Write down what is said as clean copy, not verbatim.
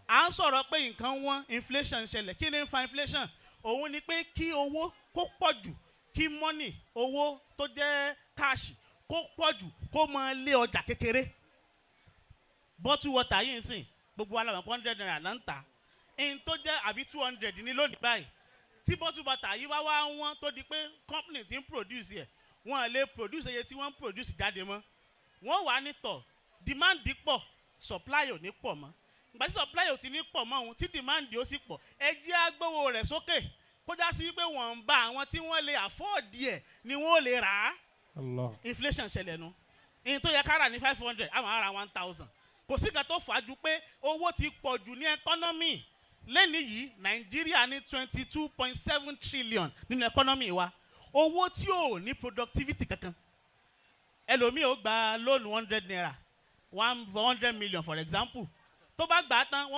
à ń sọ̀rọ̀ pé nǹkan wọ́n inflation ṣẹlẹ̀ kí ni ń fa inflation òun ni pé kí owó kó pọ̀ jù kí money owó tó jẹ́ cash kó pọ̀ jù kó máa lé ọjà kékeré bottle water yìí ń sìn gbogbo alamọ̀ 100 naira là ń tà in tó jẹ́ àbí 200 ní lónìí báyìí tí bottle water yìí wá wọ́n tó di pé company ti ń produce ẹ̀ wọ́n lè produce iye tí wọ́n ń produce jáde mọ́ wọ́n wà nítọ̀ demand pọ̀ supply ò ní pọ̀ mọ́ ìgbà tí supply ò ti ní pọ̀ mọ́ òun tí demand ó sì pọ̀ ẹ jẹ́ agbówó rẹ̀ sókè kó já sí wípé wọ́n ń bá àwọn tí wọ́n lè afford ẹ̀ ni wọ́n lè rà á inflation ṣẹlẹ̀ nu ìyẹn tó yẹ ká rà ní 500 àwọn ará 1000 kò sí nǹkan tó fà á ju pé owó ti pọ̀ jù ní economy lẹ́ni yìí nàìjíríà ní 22.7 trillion nínú economy wa owó tí ò ní productivity kankan ẹlòmíì ó gba loan 100 naira 100 million for example tó bá gbà á tán